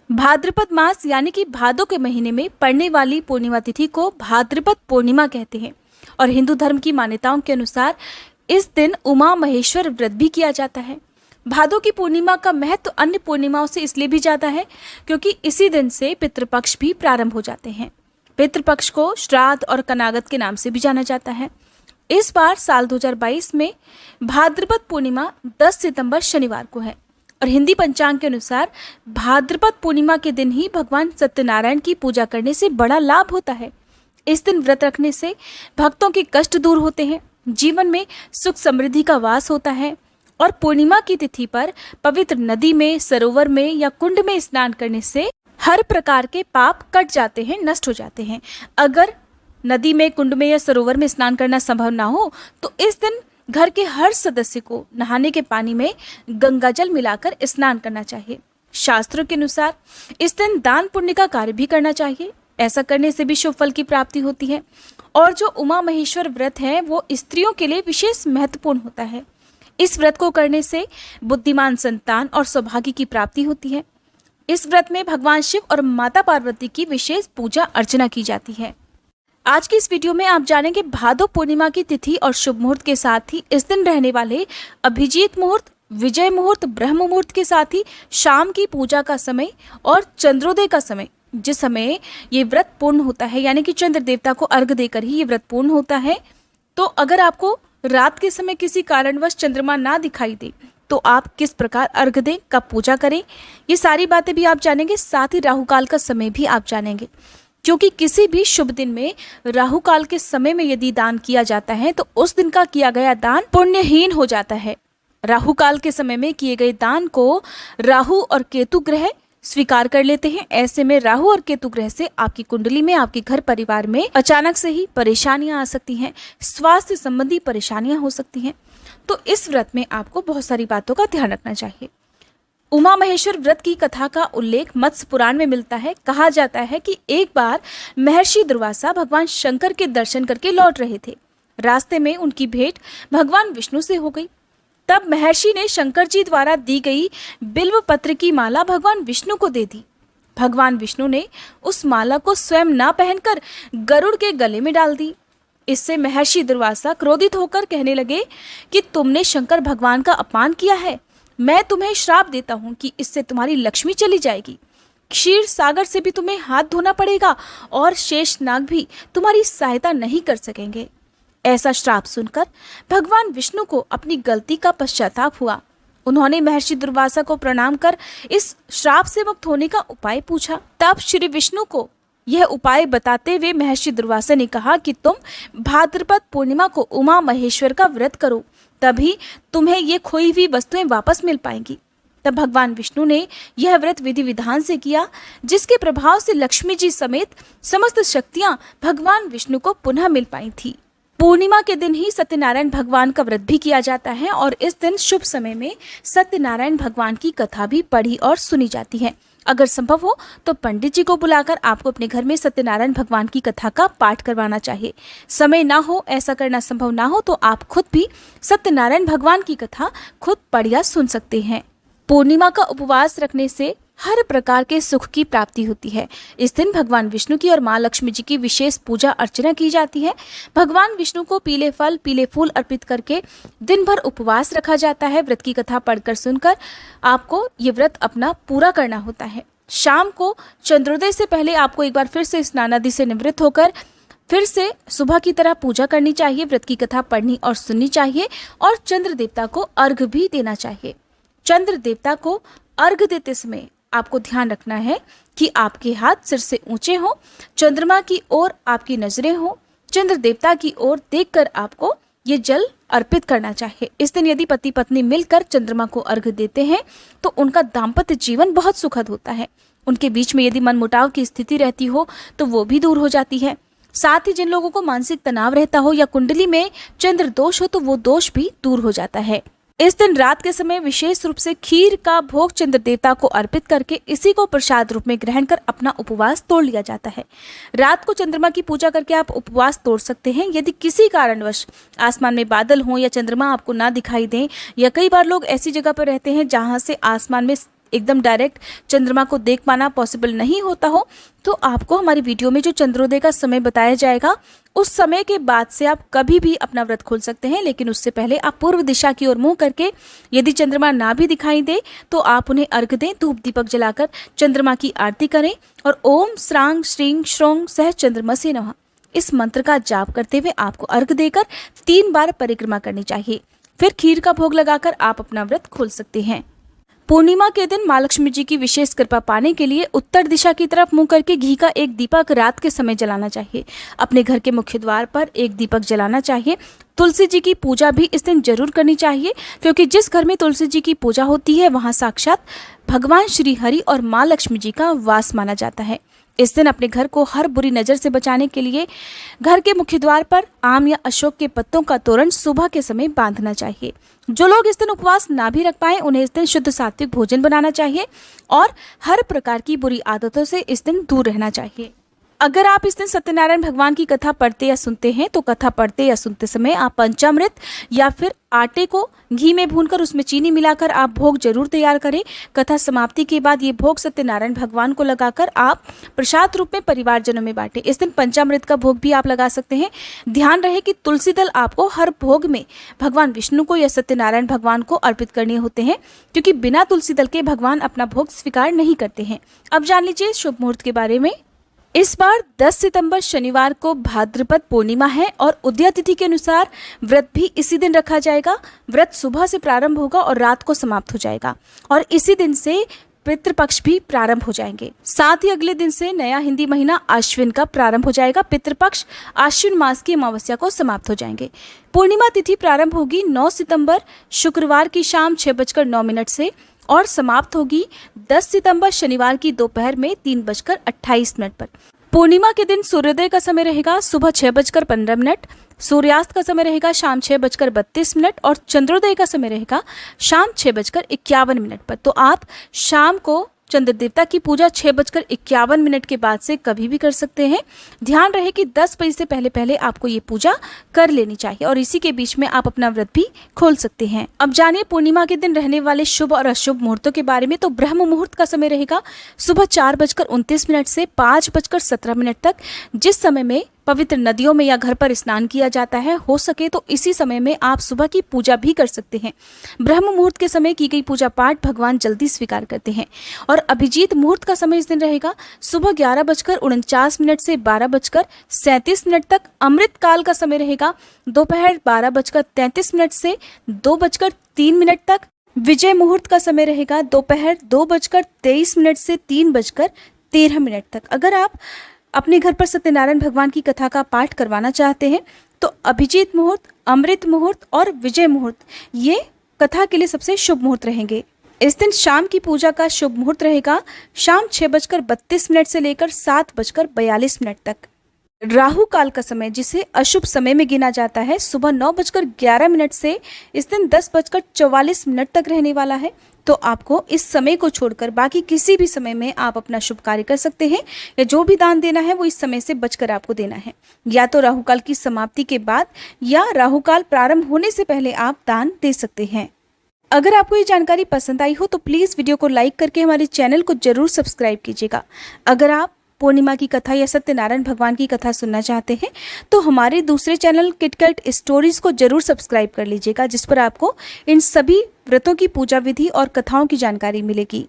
भाद्रपद मास यानी कि भादों के महीने में पड़ने वाली पूर्णिमा तिथि को भाद्रपद पूर्णिमा कहते हैं और हिंदू धर्म की मान्यताओं के अनुसार इस दिन उमा महेश्वर व्रत भी किया जाता है। भादों की पूर्णिमा का महत्व अन्य पूर्णिमाओं से इसलिए भी ज्यादा है क्योंकि इसी दिन से पितृपक्ष भी प्रारंभ हो जाते हैं। पितृपक्ष को श्राद्ध और कनागत के नाम से भी जाना जाता है। इस बार साल 2022 में भाद्रपद पूर्णिमा 10 सितंबर शनिवार को है और हिंदी पंचांग के अनुसार भाद्रपद पूर्णिमा के दिन ही भगवान सत्यनारायण की पूजा करने से बड़ा लाभ होता है। इस दिन व्रत रखने से भक्तों के कष्ट दूर होते हैं, जीवन में सुख समृद्धि का वास होता है और पूर्णिमा की तिथि पर पवित्र नदी में, सरोवर में या कुंड में स्नान करने से हर प्रकार के पाप कट जाते हैं, नष्ट हो जाते हैं। अगर नदी में, कुंड में या सरोवर में स्नान करना संभव ना हो तो इस दिन घर के हर सदस्य को नहाने के पानी में गंगा जल मिलाकर स्नान करना चाहिए। शास्त्रों के अनुसार इस दिन दान पुण्य का कार्य भी करना चाहिए। ऐसा करने से भी शुभ फल की प्राप्ति होती है। और जो उमा महेश्वर व्रत है वो स्त्रियों के लिए विशेष महत्वपूर्ण होता है। इस व्रत को करने से बुद्धिमान संतान और सौभाग्य की प्राप्ति होती है। इस व्रत में भगवान शिव और माता पार्वती की विशेष पूजा अर्चना की जाती है। आज की इस वीडियो में आप जानेंगे भादो पूर्णिमा की तिथि और शुभ मुहूर्त के साथ ही इस दिन रहने वाले अभिजीत मुहूर्त, विजय मुहूर्त, ब्रह्म मुहूर्त के साथ ही शाम की पूजा का समय और चंद्रोदय का समय, जिस समय ये व्रत पूर्ण होता है, यानी कि चंद्र देवता को अर्घ देकर ही ये व्रत पूर्ण होता है। तो अगर आपको रात के समय किसी कारणवश चंद्रमा ना दिखाई दे तो आप किस प्रकार अर्घ दें, कब पूजा करें, ये सारी बातें भी आप जानेंगे। साथ ही राहु काल का समय भी आप जानेंगे, क्योंकि किसी भी शुभ दिन में राहु काल के समय में यदि दान किया जाता है तो उस दिन का किया गया दान पुण्यहीन हो जाता है। राहु काल के समय में किए गए दान को राहु और केतु ग्रह स्वीकार कर लेते हैं। ऐसे में राहु और केतु ग्रह से आपकी कुंडली में, आपके घर परिवार में अचानक से ही परेशानियां आ सकती हैं, स्वास्थ्य संबंधी परेशानियां हो सकती हैं। तो इस व्रत में आपको बहुत सारी बातों का ध्यान रखना चाहिए। उमा महेश्वर व्रत की कथा का उल्लेख मत्स्य पुराण में मिलता है। कहा जाता है कि एक बार महर्षि दुर्वासा भगवान शंकर के दर्शन करके लौट रहे थे। रास्ते में उनकी भेंट भगवान विष्णु से हो गई। तब महर्षि ने शंकर जी द्वारा दी गई बिल्व पत्र की माला भगवान विष्णु को दे दी। भगवान विष्णु ने उस माला को स्वयं ना पहनकर गरुड़ के गले में डाल दी। इससे महर्षि दुर्वासा क्रोधित होकर कहने लगे कि तुमने शंकर भगवान का अपमान किया है। मैं तुम्हें श्राप देता हूँ कि इससे तुम्हारी लक्ष्मी चली जाएगी। क्षीर सागर से भी तुम्हें हाथ धोना पड़ेगा और शेष नाग भी तुम्हारी सहायता नहीं कर सकेंगे। ऐसा श्राप सुनकर भगवान विष्णु को अपनी गलती का पश्चाताप हुआ। उन्होंने महर्षि दुर्वासा को प्रणाम कर इस श्राप से मुक्त होने का उपाय पूछा। तब श्री विष्णु को यह उपाय बताते हुए महर्षि दुर्वासा ने कहा कि तुम भाद्रपद पूर्णिमा को उमा महेश्वर का व्रत करो, तभी तुम्हें ये खोई हुई वस्तुएं वापस मिल पाएंगी। तब भगवान विष्णु ने यह व्रत विधि विधान से किया, जिसके प्रभाव से लक्ष्मी जी समेत समस्त शक्तियां भगवान विष्णु को पुनः मिल पाई थी। पूर्णिमा के दिन ही सत्यनारायण भगवान का व्रत भी किया जाता है और इस दिन शुभ समय में सत्यनारायण भगवान की कथा भी पढ़ी और सुनी जाती है। अगर संभव हो तो पंडित जी को बुलाकर आपको अपने घर में सत्यनारायण भगवान की कथा का पाठ करवाना चाहिए। समय ना हो, ऐसा करना संभव ना हो तो आप खुद भी सत्यनारायण भगवान की कथा खुद पढ़ या सुन सकते हैं। पूर्णिमा का उपवास रखने से हर प्रकार के सुख की प्राप्ति होती है। इस दिन भगवान विष्णु की और माँ लक्ष्मी जी की विशेष पूजा अर्चना की जाती है। भगवान विष्णु को पीले फल, पीले फूल अर्पित करके दिन भर उपवास रखा जाता है। व्रत की कथा पढ़कर सुनकर आपको ये व्रत अपना पूरा करना होता है। शाम को चंद्रोदय से पहले आपको एक बार फिर से स्नान आदि से निवृत्त होकर फिर से सुबह की तरह पूजा करनी चाहिए। व्रत की कथा पढ़नी और सुननी चाहिए और चंद्र देवता को अर्घ भी देना चाहिए। चंद्र देवता को अर्घ देते समय आपको ध्यान रखना है कि आपके हाथ सिर से ऊंचे हों, चंद्रमा की ओर आपकी नजरें हों, चंद्र देवता की ओर देखकर आपको ये जल अर्पित करना चाहिए। इस दिन यदि पति पत्नी मिलकर चंद्रमा को अर्घ देते हैं तो उनका दाम्पत्य जीवन बहुत सुखद होता है। उनके बीच में यदि मनमुटाव की स्थिति रहती हो तो वो भी दूर हो जाती है। साथ ही जिन लोगों को मानसिक तनाव रहता हो या कुंडली में चंद्र दोष हो तो वो दोष भी दूर हो जाता है। इस दिन रात के समय विशेष रूप से खीर का भोग चंद्र देवता को अर्पित करके इसी को प्रसाद रूप में ग्रहण कर अपना उपवास तोड़ लिया जाता है। रात को चंद्रमा की पूजा करके आप उपवास तोड़ सकते हैं। यदि किसी कारणवश आसमान में बादल हों या चंद्रमा आपको ना दिखाई दें, या कई बार लोग ऐसी जगह पर रहते हैं जहां से आसमान में एकदम डायरेक्ट चंद्रमा को देख पाना पॉसिबल नहीं होता हो तो आपको हमारी वीडियो में जो चंद्रोदय का समय बताया जाएगा उस समय के बाद से आप कभी भी अपना व्रत खोल सकते हैं। लेकिन उससे पहले आप पूर्व दिशा की ओर मुंह करके, यदि चंद्रमा ना भी दिखाई दे तो आप उन्हें अर्घ दें, धूप दीपक जलाकर चंद्रमा की आरती करें और ओम श्रांग श्रींग श्रोंग सह चंद्रमसे नमः इस मंत्र का जाप करते हुए आपको अर्घ देकर 3 बार परिक्रमा करनी चाहिए। फिर खीर का भोग लगाकर आप अपना व्रत खोल सकते हैं। पूर्णिमा के दिन माँ लक्ष्मी जी की विशेष कृपा पाने के लिए उत्तर दिशा की तरफ मुंह करके घी का एक दीपक रात के समय जलाना चाहिए। अपने घर के मुख्य द्वार पर एक दीपक जलाना चाहिए। तुलसी जी की पूजा भी इस दिन जरूर करनी चाहिए, क्योंकि जिस घर में तुलसी जी की पूजा होती है वहाँ साक्षात भगवान श्री हरि और माँ लक्ष्मी जी का वास माना जाता है। इस दिन अपने घर को हर बुरी नज़र से बचाने के लिए घर के मुख्य द्वार पर आम या अशोक के पत्तों का तोरण सुबह के समय बांधना चाहिए। जो लोग इस दिन उपवास ना भी रख पाए उन्हें इस दिन शुद्ध सात्विक भोजन बनाना चाहिए और हर प्रकार की बुरी आदतों से इस दिन दूर रहना चाहिए। अगर आप इस दिन सत्यनारायण भगवान की कथा पढ़ते या सुनते हैं तो कथा पढ़ते या सुनते समय आप पंचामृत या फिर आटे को घी में भूनकर उसमें चीनी मिलाकर आप भोग जरूर तैयार करें। कथा समाप्ति के बाद ये भोग सत्यनारायण भगवान को लगाकर आप प्रसाद रूप में परिवारजनों में बांटें। इस दिन पंचामृत का भोग भी आप लगा सकते हैं। ध्यान रहे कि तुलसी दल आपको हर भोग में भगवान विष्णु को या सत्यनारायण भगवान को अर्पित करने होते हैं, क्योंकि बिना तुलसी दल के भगवान अपना भोग स्वीकार नहीं करते हैं। अब जान लीजिए शुभ मुहूर्त के बारे में। इस बार 10 सितंबर शनिवार को भाद्रपद पूर्णिमा है और उदय तिथि के अनुसार व्रत भी इसी दिन रखा जाएगा। व्रत सुबह से प्रारंभ होगा और रात को समाप्त हो जाएगा और इसी दिन से पितृपक्ष भी प्रारंभ हो जाएंगे। साथ ही अगले दिन से नया हिंदी महीना आश्विन का प्रारंभ हो जाएगा। पितृपक्ष आश्विन मास की अमावस्या को समाप्त हो जाएंगे। पूर्णिमा तिथि प्रारंभ होगी 9 सितंबर शुक्रवार की शाम 6:09 से और समाप्त होगी 10 सितंबर शनिवार की दोपहर में 3:28 पर। पूर्णिमा के दिन सूर्योदय का समय रहेगा सुबह 6:15, सूर्यास्त का समय रहेगा शाम 6:32 और चंद्रोदय का समय रहेगा शाम 6:51 पर। तो आप शाम को चंद्र देवता की पूजा 6:51 के बाद से कभी भी कर सकते हैं। ध्यान रहे कि 10 बजे से पहले पहले आपको ये पूजा कर लेनी चाहिए और इसी के बीच में आप अपना व्रत भी खोल सकते हैं। अब जानिए पूर्णिमा के दिन रहने वाले शुभ और अशुभ मुहूर्तों के बारे में। तो ब्रह्म मुहूर्त का समय रहेगा सुबह 4:29 से 5:17 तक, जिस समय में पवित्र नदियों में या घर पर स्नान किया जाता है। हो सके तो इसी समय में आप सुबह की पूजा भी कर सकते हैं। ब्रह्म मुहूर्त के समय की गई पूजा पाठ भगवान जल्दी स्वीकार करते हैं। और अभिजीत मुहूर्त का समय इस दिन रहेगा सुबह 11:49 से 12:37 तक। अमृत काल का समय रहेगा दोपहर 12:33 से 2:03 तक। विजय मुहूर्त का समय रहेगा दोपहर 2:23 से 3:13 तक। अगर आप अपने घर पर सत्यनारायण भगवान की कथा का पाठ करवाना चाहते हैं तो अभिजीत मुहूर्त, अमृत मुहूर्त और विजय मुहूर्त ये कथा के लिए सबसे शुभ मुहूर्त रहेंगे। इस दिन शाम की पूजा का शुभ मुहूर्त रहेगा शाम 6:32 से लेकर 7:42 तक। राहु काल का समय, जिसे अशुभ समय में गिना जाता है, सुबह 9:11 से इस दिन 10:44 तक रहने वाला है। तो आपको इस समय को छोड़कर बाकी किसी भी समय में आप अपना शुभ कार्य कर सकते हैं या जो भी दान देना है वो इस समय से बचकर आपको देना है। या तो राहु काल की समाप्ति के बाद या राहु काल प्रारंभ होने से पहले आप दान दे सकते हैं। अगर आपको ये जानकारी पसंद आई हो तो प्लीज़ वीडियो को लाइक करके हमारे चैनल को जरूर सब्सक्राइब कीजिएगा। अगर आप पूर्णिमा की कथा या सत्यनारायण भगवान की कथा सुनना चाहते हैं तो हमारे दूसरे चैनल किटकैट स्टोरीज को जरूर सब्सक्राइब कर लीजिएगा, जिस पर आपको इन सभी व्रतों की पूजा विधि और कथाओं की जानकारी मिलेगी।